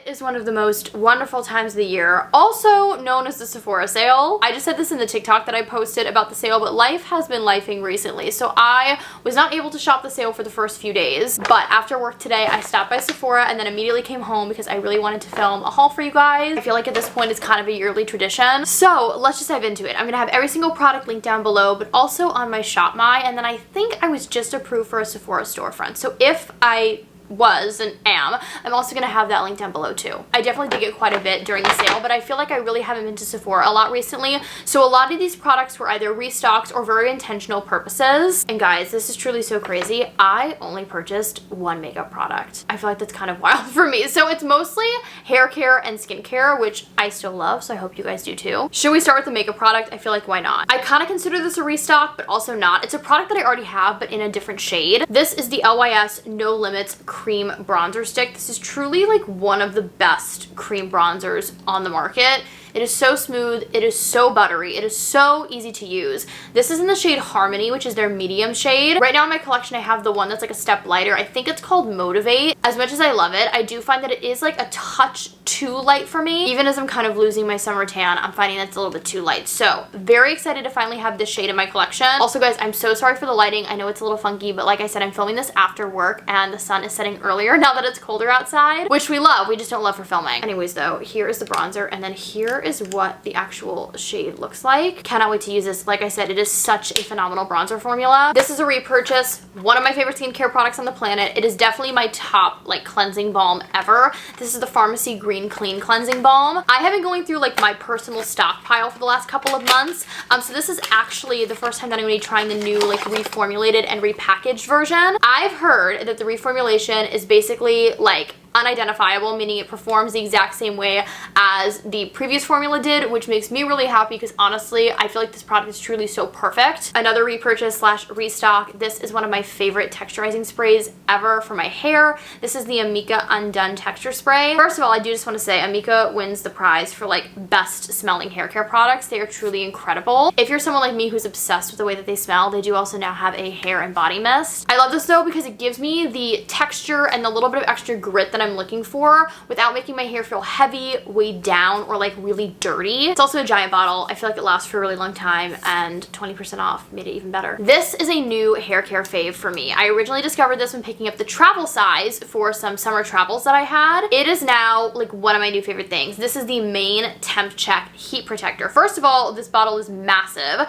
It is one of the most wonderful times of the year, also known as the Sephora sale. I just said this in the TikTok that I posted about the sale, but life has been lifing recently, so I was not able to shop the sale for the first few days. But after work today, I stopped by Sephora and then immediately came home because I really wanted to film a haul for you guys. I feel like at this point it's kind of a yearly tradition. So let's just dive into it. I'm gonna have every single product linked down below, but also on my Shop My, and then I think I was just approved for a Sephora storefront. So if I was and am, I'm also gonna have that link down below too. I definitely did get quite a bit during the sale, but I feel like I really haven't been to Sephora a lot recently, so a lot of these products were either restocks or very intentional purposes. And guys, this is truly so crazy. I only purchased one makeup product. I feel like that's kind of wild for me. So it's mostly hair care and skincare, which I still love, so I hope you guys do too. Should we start with the makeup product? I feel like why not? I kind of consider this a restock, but also not. It's a product that I already have, but in a different shade. This is the LYS No Limits Cream Bronzer Stick. This is truly like one of the best cream bronzers on the market. It is so smooth, it is so buttery, it is so easy to use. This is in the shade Harmony, which is their medium shade. Right now in my collection I have the one that's like a step lighter. I think it's called Motivate. As much as I love it, I do find that it is like a touch too light for me. Even as I'm kind of losing my summer tan, I'm finding that's a little bit too light. So very excited to finally have this shade in my collection. Also guys, I'm so sorry for the lighting. I know it's a little funky, but like I said, I'm filming this after work and the sun is setting earlier now that it's colder outside, which we love. We just don't love for filming. Anyways though, here is the bronzer, and then here is what the actual shade looks like. Cannot wait to use this. Like I said, it is such a phenomenal bronzer formula. This is a repurchase, one of my favorite skincare products on the planet. It is definitely my top like cleansing balm ever. This is the Pharmacy Green Clean Cleansing Balm. I have been going through like my personal stockpile for the last couple of months. So this is actually the first time that I'm going to be trying the new like reformulated and repackaged version. I've heard that the reformulation is basically like unidentifiable, meaning it performs the exact same way as the previous formula did, which makes me really happy because honestly, I feel like this product is truly so perfect. Another repurchase slash restock. This is one of my favorite texturizing sprays ever for my hair. This is the Amika Undone Texture Spray. First of all, I do just want to say Amika wins the prize for like best smelling hair care products. They are truly incredible. If you're someone like me who's obsessed with the way that they smell, they do also now have a hair and body mist. I love this though because it gives me the texture and the little bit of extra grit that I'm looking for without making my hair feel heavy, weighed down, or like really dirty. It's also a giant bottle. I feel like it lasts for a really long time, and 20% off made it even better. This is a new hair care fave for me. I originally discovered this when picking up the travel size for some summer travels that I had. It is now like one of my new favorite things. This is the Main Temp Check Heat Protector. First of all, this bottle is massive.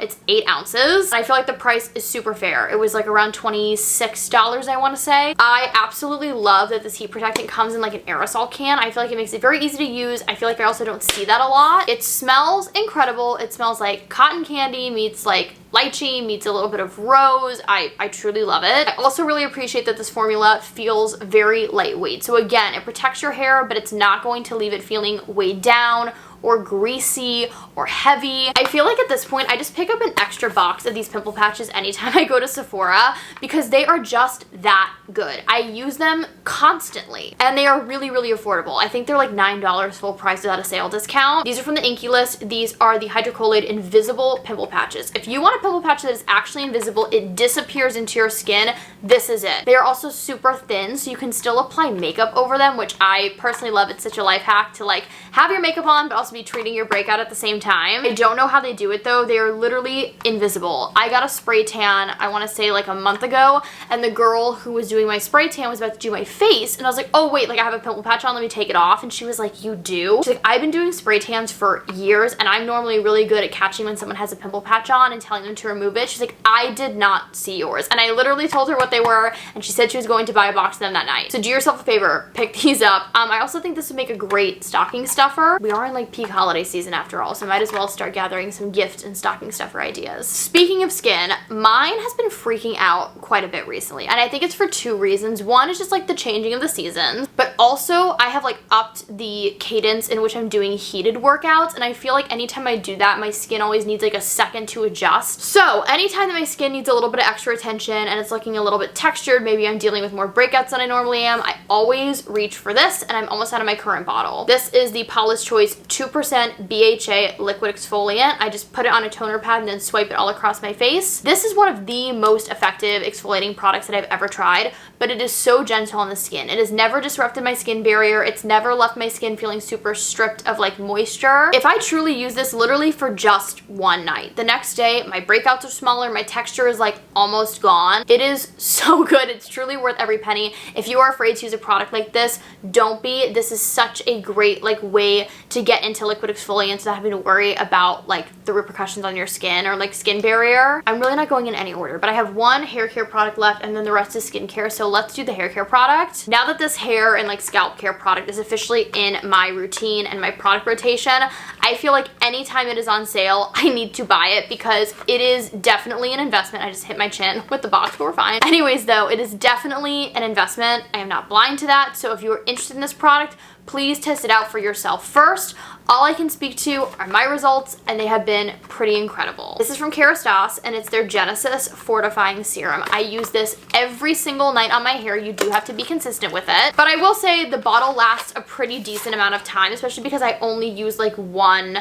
It's 8 ounces. I feel like the price is super fair. It was like around $26, I want to say. I absolutely love that this heat protectant comes in like an aerosol can. I feel like it makes it very easy to use. I feel like I also don't see that a lot. It smells incredible. It smells like cotton candy meets like lychee meets a little bit of rose. I truly love it. I also really appreciate that this formula feels very lightweight. So again, it protects your hair, but it's not going to leave it feeling weighed down or greasy or heavy. I feel like at this point I just pick up an extra box of these pimple patches anytime I go to Sephora because they are just that good. I use them constantly and they are really, really affordable. I think they're like $9 full price without a sale discount. These are from the Inkey List. These are the hydrocolloid invisible pimple patches. If you want a pimple patch that is actually invisible, it disappears into your skin, this is it. They are also super thin, so you can still apply makeup over them, which I personally love. It's such a life hack to like have your makeup on but also be treating your breakout at the same time. I don't know how they do it though. They are literally invisible. I got a spray tan, I want to say like a month ago, and the girl who was doing my spray tan was about to do my face, and I was like, oh wait, like I have a pimple patch on, let me take it off. And she was like, you do? She's like, I've been doing spray tans for years and I'm normally really good at catching when someone has a pimple patch on and telling them to remove it. She's like, I did not see yours. And I literally told her what they were, and she said she was going to buy a box of them that night. So do yourself a favor, pick these up. I also think this would make a great stocking stuffer. We are in like peak holiday season after all, so I might as well start gathering some gift and stocking stuffer ideas. Speaking of skin, mine has been freaking out quite a bit recently, and I think it's for 2 reasons. One is just like the changing of the seasons, but also I have like upped the cadence in which I'm doing heated workouts, and I feel like anytime I do that, my skin always needs like a second to adjust. So anytime that my skin needs a little bit of extra attention and it's looking a little bit textured, maybe I'm dealing with more breakouts than I normally am, I always reach for this, and I'm almost out of my current bottle. This is the Paula's Choice 2 2% BHA liquid exfoliant. I just put it on a toner pad and then swipe it all across my face. This is one of the most effective exfoliating products that I've ever tried, but it is so gentle on the skin. It has never disrupted my skin barrier. It's never left my skin feeling super stripped of like moisture. If I truly use this literally for just one night, the next day my breakouts are smaller, my texture is like almost gone. It is so good. It's truly worth every penny. If you are afraid to use a product like this, don't be. This is such a great like way to get into liquid exfoliants without having to worry about like the repercussions on your skin or like skin barrier. I'm really not going in any order, but I have one hair care product left and then the rest is skincare. So let's do the hair care product. Now that this hair and like scalp care product is officially in my routine and my product rotation, I feel like anytime it is on sale, I need to buy it because it is definitely an investment. I just hit my chin with the box, but we're fine. Anyways though, it is definitely an investment. I am not blind to that. So if you are interested in this product, please test it out for yourself first. All I can speak to are my results and they have been pretty incredible. This is from Kerastase and it's their Genesis Fortifying Serum. I use this every single night on my hair. You do have to be consistent with it. But I will say the bottle lasts a pretty decent amount of time, especially because I only use like one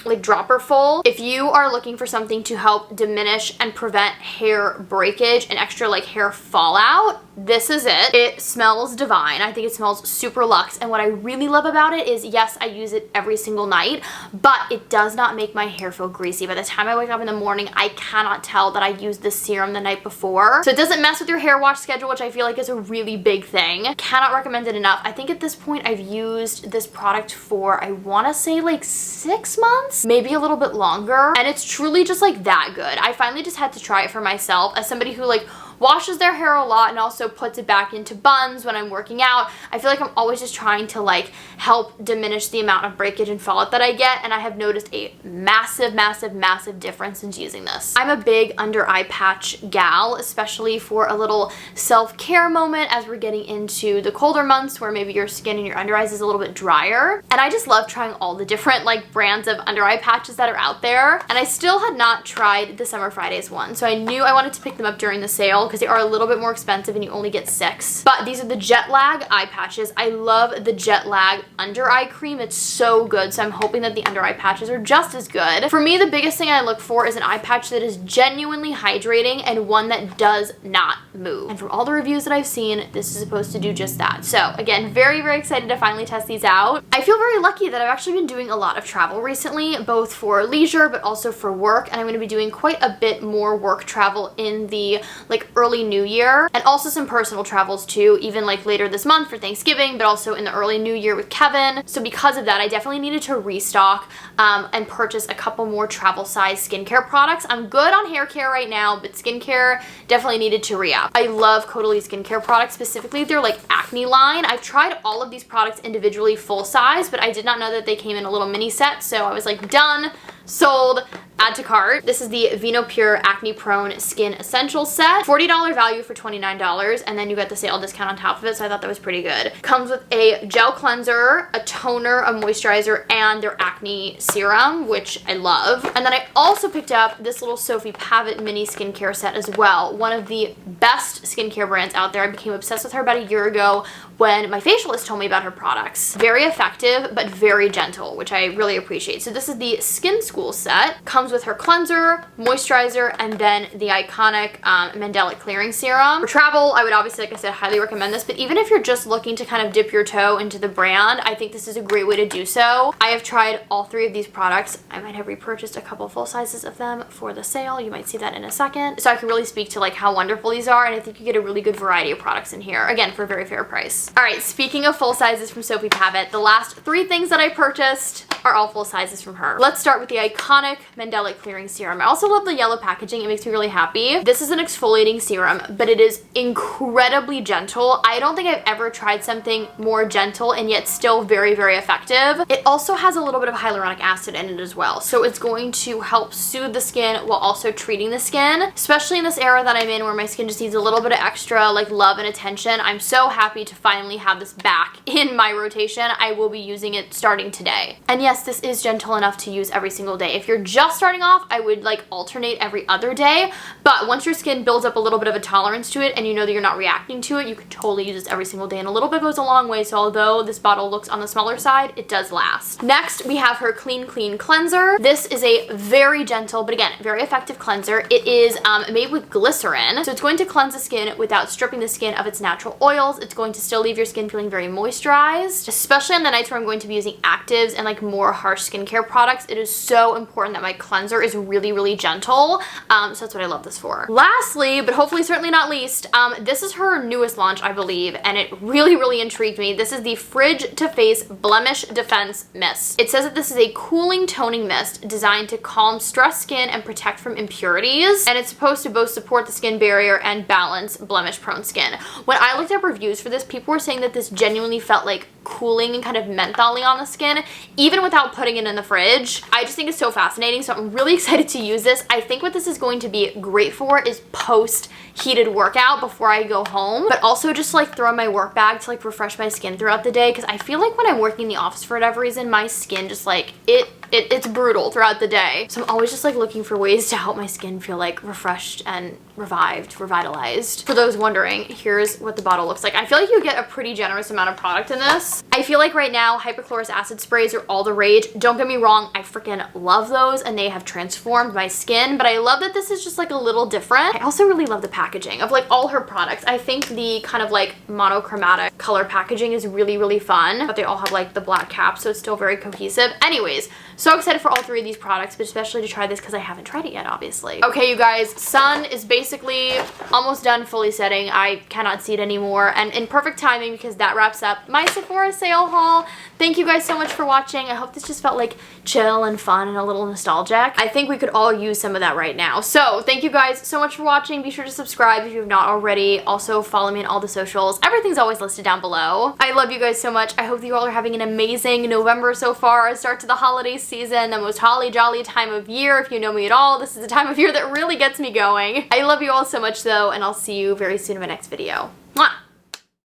like dropper full. If you are looking for something to help diminish and prevent hair breakage and extra like hair fallout, this is it. It smells divine. I think it smells super luxe, and what I really love about it is, yes, I use it every single night, but it does not make my hair feel greasy. By the time I wake up in the morning, I cannot tell that I used this serum the night before. So it doesn't mess with your hair wash schedule, which I feel like is a really big thing. Cannot recommend it enough. I think at this point I've used this product for, I want to say like 6 months, maybe a little bit longer, and it's truly just like that good. I finally just had to try it for myself as somebody who like washes their hair a lot and also puts it back into buns when I'm working out. I feel like I'm always just trying to like help diminish the amount of breakage and fallout that I get, and I have noticed a massive, massive, massive difference since using this. I'm a big under eye patch gal, especially for a little self-care moment as we're getting into the colder months where maybe your skin and your under eyes is a little bit drier. And I just love trying all the different like brands of under eye patches that are out there. And I still had not tried the Summer Fridays one, so I knew I wanted to pick them up during the sale because they are a little bit more expensive and you only get 6. But these are the Jet Lag eye patches. I love the Jet Lag under eye cream. It's so good, so I'm hoping that the under eye patches are just as good. For me, the biggest thing I look for is an eye patch that is genuinely hydrating and one that does not move. And from all the reviews that I've seen, this is supposed to do just that. So again, very, very excited to finally test these out. I feel very lucky that I've actually been doing a lot of travel recently, both for leisure but also for work, and I'm going to be doing quite a bit more work travel in the like early new year, and also some personal travels too, even like later this month for Thanksgiving, but also in the early new year with Kevin. So because of that, I definitely needed to restock and purchase a couple more travel size skincare products. I'm good on hair care right now, but skincare definitely needed to re-up. I love Caudalie skincare products, specifically their like acne line. I've tried all of these products individually full size, but I did not know that they came in a little mini set, so I was like, done, sold, add to cart. This is the Vino Pure Acne Prone Skin Essentials set. $40 value for $29, and then you get the sale discount on top of it, so I thought that was pretty good. Comes with a gel cleanser, a toner, a moisturizer, and their acne serum, which I love. And then I also picked up this little Sophie Pavitt mini skincare set as well. One of the best skincare brands out there. I became obsessed with her about a year ago when my facialist told me about her products. Very effective, but very gentle, which I really appreciate. So this is the Skin School set. Comes with her cleanser, moisturizer, and then the iconic Mandelic Clearing Serum. For travel, I would obviously, like I said, highly recommend this, but even if you're just looking to kind of dip your toe into the brand, I think this is a great way to do so. I have tried all 3 of these products. I might have repurchased a couple full sizes of them for the sale. You might see that in a second. So I can really speak to like how wonderful these are, and I think you get a really good variety of products in here. Again, for a very fair price. All right, speaking of full sizes from Sophie Pavitt, the last 3 things that I purchased are all full sizes from her. Let's start with the iconic Mandelic Clearing Serum. I also love the yellow packaging. It makes me really happy. This is an exfoliating serum, but it is incredibly gentle. I don't think I've ever tried something more gentle and yet still very, very effective. It also has a little bit of hyaluronic acid in it as well, so it's going to help soothe the skin while also treating the skin, especially in this era that I'm in where my skin just needs a little bit of extra like love and attention. I'm so happy to finally have this back in my rotation. I will be using it starting today. And yes, yes, this is gentle enough to use every single day. If you're just starting off, I would like alternate every other day, but once your skin builds up a little bit of a tolerance to it and you know that you're not reacting to it, you can totally use this every single day, and a little bit goes a long way. So although this bottle looks on the smaller side, it does last. Next, we have her Clean Cleanser. This is a very gentle, but again, very effective cleanser. It is made with glycerin, so it's going to cleanse the skin without stripping the skin of its natural oils. It's going to still leave your skin feeling very moisturized, especially on the nights where I'm going to be using actives and like more harsh skincare products. It is so important that my cleanser is really, really gentle. So that's what I love this for. Lastly, but hopefully certainly not least, this is her newest launch, I believe, and it really, really intrigued me. This is the Fridge to Face Blemish Defense Mist. It says that this is a cooling toning mist designed to calm stressed skin and protect from impurities, and it's supposed to both support the skin barrier and balance blemish prone skin. When I looked up reviews for this, people were saying that this genuinely felt like cooling and kind of mentholy on the skin, even without putting it in the fridge. I just think it's so fascinating, so I'm really excited to use this. I think what this is going to be great for is post heated workout before I go home, but also just like throw in my work bag to like refresh my skin throughout the day, because I feel like when I'm working in the office for whatever reason, my skin just like it's brutal throughout the day. So I'm always just like looking for ways to help my skin feel like refreshed and revitalized. For those wondering, here's what the bottle looks like. I feel like you get a pretty generous amount of product in this. I feel like right now hypochlorous acid sprays are all the rage. Don't get me wrong, I freaking love those and they have transformed my skin, but I love that this is just like a little different. I also really love the packaging of like all her products. I think the kind of like monochromatic color packaging is really, really fun, but they all have like the black cap, so it's still very cohesive. Anyways, so excited for all three of these products, but especially to try this because I haven't tried it yet, obviously. Okay, you guys, sun is basically almost done fully setting. I cannot see it anymore, and in perfect timing because that wraps up my Sephora sale haul. Thank you guys so much for watching. I hope this just felt like chill and fun and a little nostalgic. I think we could all use some of that right now. So thank you guys so much for watching. Be sure to subscribe if you have not already. Also follow me on all the socials. Everything's always listed down below. I love you guys so much. I hope that you all are having an amazing November so far. A start to the holiday season, the most holly jolly time of year. If you know me at all, this is the time of year that really gets me going. I love you all so much though, and I'll see you very soon in my next video.